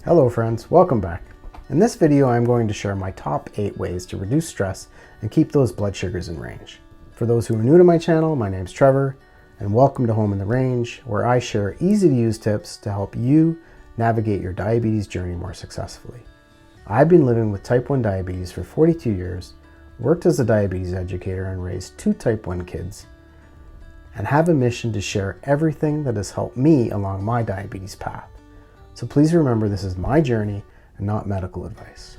Hello friends, welcome back. In this video I'm going to share my top 8 ways to reduce stress and keep those blood sugars in range. For those who are new to my channel, my name's Trevor and welcome to Home in the Range, where I share easy to use tips to help you navigate your diabetes journey more successfully. I've been living with type 1 diabetes for 42 years, worked as a diabetes educator and raised 2 type 1 kids, and have a mission to share everything that has helped me along my diabetes path. So please remember, this is my journey and not medical advice.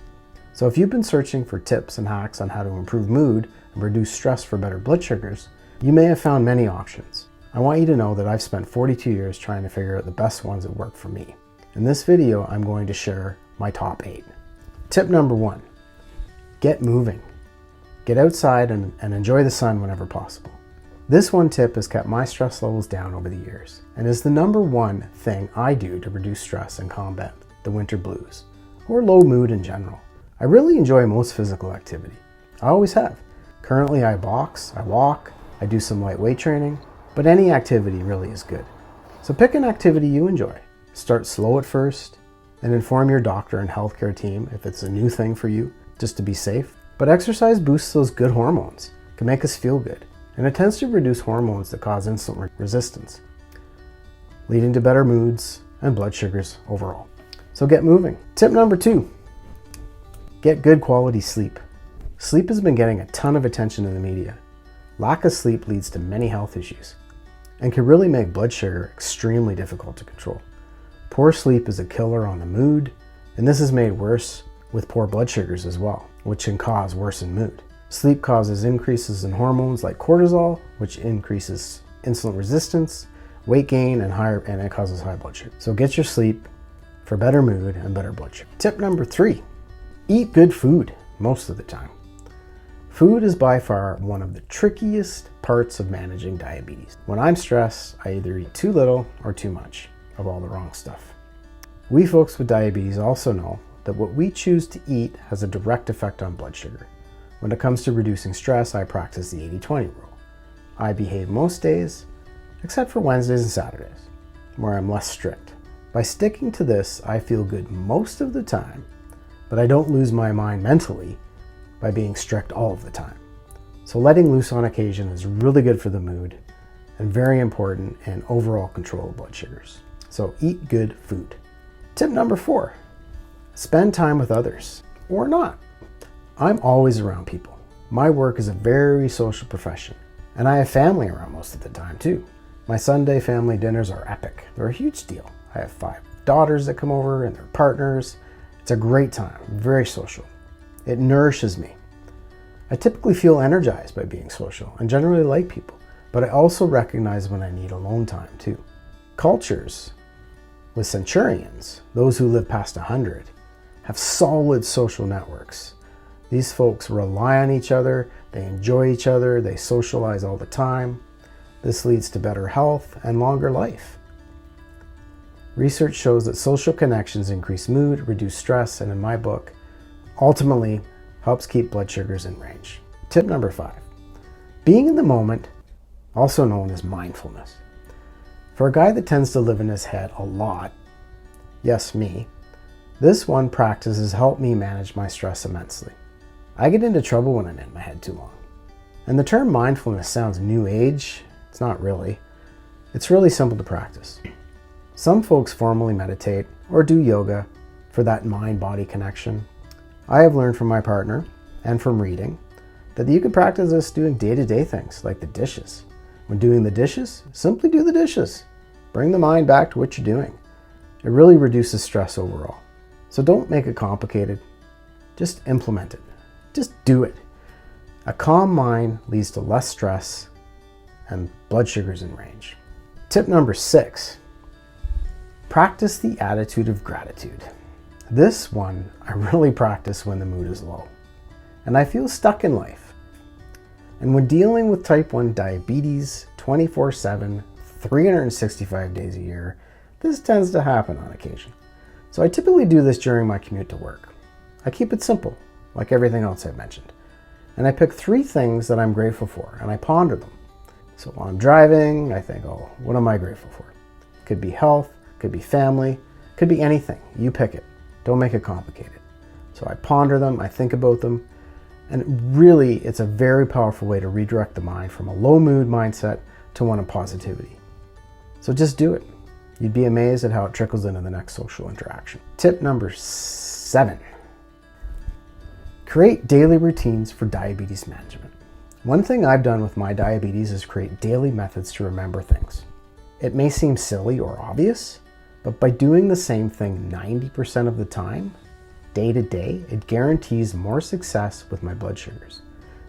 So if you've been searching for tips and hacks on how to improve mood and reduce stress for better blood sugars, you may have found many options. I want you to know that I've spent 42 years trying to figure out the best ones that work for me. In this video, I'm going to share my top 8. Tip number 1, get moving. Get outside and enjoy the sun whenever possible. This one tip has kept my stress levels down over the years and is the number one thing I do to reduce stress and combat the winter blues, or low mood in general. I really enjoy most physical activity. I always have. Currently I box, I walk, I do some light weight training, but any activity really is good. So pick an activity you enjoy. Start slow at first and inform your doctor and healthcare team if it's a new thing for you, just to be safe. But exercise boosts those good hormones, can make us feel good. And it tends to reduce hormones that cause insulin resistance, leading to better moods and blood sugars overall. So get moving. Tip number 2, get good quality sleep. Sleep has been getting a ton of attention in the media. Lack of sleep leads to many health issues and can really make blood sugar extremely difficult to control. Poor sleep is a killer on the mood, and this is made worse with poor blood sugars as well, which can cause worsened mood. Sleep causes increases in hormones like cortisol, which increases insulin resistance, weight gain, and it causes high blood sugar. So get your sleep for better mood and better blood sugar. Tip number 3, eat good food most of the time. Food is by far one of the trickiest parts of managing diabetes. When I'm stressed, I either eat too little or too much of all the wrong stuff. We folks with diabetes also know that what we choose to eat has a direct effect on blood sugar. When it comes to reducing stress, I practice the 80-20 rule. I behave most days, except for Wednesdays and Saturdays, where I'm less strict. By sticking to this, I feel good most of the time, but I don't lose my mind mentally by being strict all of the time. So letting loose on occasion is really good for the mood and very important in overall control of blood sugars. So eat good food. Tip number 4, spend time with others, or not. I'm always around people. My work is a very social profession, and I have family around most of the time too. My Sunday family dinners are epic. They're a huge deal. I have 5 daughters that come over and their partners. It's a great time, very social. It nourishes me. I typically feel energized by being social and generally like people, but I also recognize when I need alone time too. Cultures with centurions, those who live past 100, have solid social networks. These folks rely on each other, they enjoy each other, they socialize all the time. This leads to better health and longer life. Research shows that social connections increase mood, reduce stress, and in my book, ultimately helps keep blood sugars in range. Tip number 5, being in the moment, also known as mindfulness. For a guy that tends to live in his head a lot, yes, me, this one practice has helped me manage my stress immensely. I get into trouble when I'm in my head too long. And the term mindfulness sounds new age. It's not really. It's really simple to practice. Some folks formally meditate or do yoga for that mind-body connection. I have learned from my partner and from reading that you can practice this doing day-to-day things like the dishes. When doing the dishes, simply do the dishes. Bring the mind back to what you're doing. It really reduces stress overall. So don't make it complicated. Just implement it. Just do it. A calm mind leads to less stress and blood sugars in range. Tip number 6, practice the attitude of gratitude. This one I really practice when the mood is low and I feel stuck in life. And when dealing with type 1 diabetes 24/7, 365 days a year, this tends to happen on occasion. So I typically do this during my commute to work. I keep it simple, like everything else I've mentioned. And I pick 3 things that I'm grateful for and I ponder them. So while I'm driving, I think, what am I grateful for? Could be health, could be family, could be anything. You pick it. Don't make it complicated. So I ponder them, I think about them, and really it's a very powerful way to redirect the mind from a low mood mindset to one of positivity. So just do it. You'd be amazed at how it trickles into the next social interaction. Tip number 7. Create daily routines for diabetes management. One thing I've done with my diabetes is create daily methods to remember things. It may seem silly or obvious, but by doing the same thing 90% of the time, day to day, it guarantees more success with my blood sugars.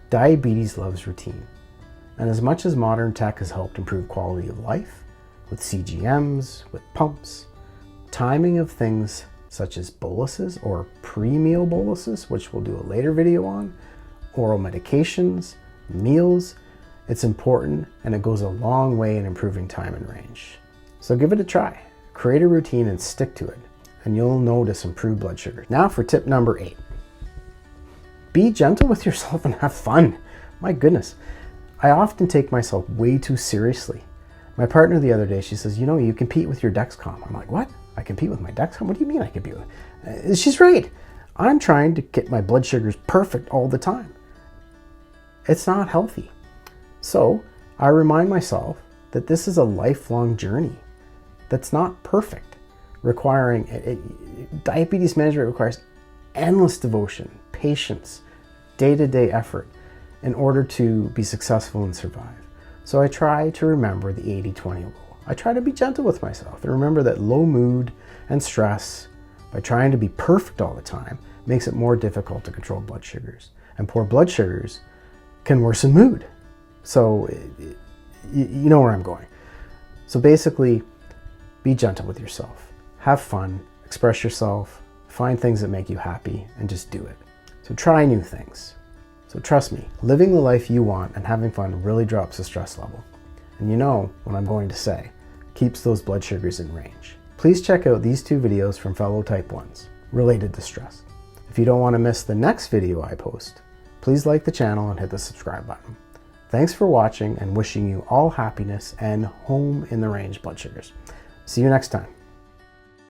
Diabetes loves routine. And as much as modern tech has helped improve quality of life, with CGMs, with pumps, timing of things such as boluses or pre-meal boluses, which we'll do a later video on, oral medications, meals, it's important and it goes a long way in improving time and range. So give it a try. Create a routine and stick to it, and you'll notice improved blood sugar. Now for tip number 8. Be gentle with yourself and have fun. My goodness. I often take myself way too seriously. My partner the other day, she says, you know, you compete with your Dexcom. I'm like, what? I compete with my Dexcom? What do you mean I compete with? She's right. I'm trying to get my blood sugars perfect all the time. It's not healthy. So I remind myself that this is a lifelong journey that's not perfect, diabetes management requires endless devotion, patience, day-to-day effort in order to be successful and survive. So I try to remember the 80-20 rule. I try to be gentle with myself and remember that low mood and stress, by trying to be perfect all the time, makes it more difficult to control blood sugars. And poor blood sugars can worsen mood. So you know where I'm going. So basically, be gentle with yourself. Have fun, express yourself, find things that make you happy, and just do it. So try new things. So trust me, living the life you want and having fun really drops the stress level. And you know what I'm going to say, keeps those blood sugars in range. Please check out these 2 videos from fellow type 1s related to stress. If you don't want to miss the next video I post, please like the channel and hit the subscribe button. Thanks for watching and wishing you all happiness and home in the range blood sugars. See you next time.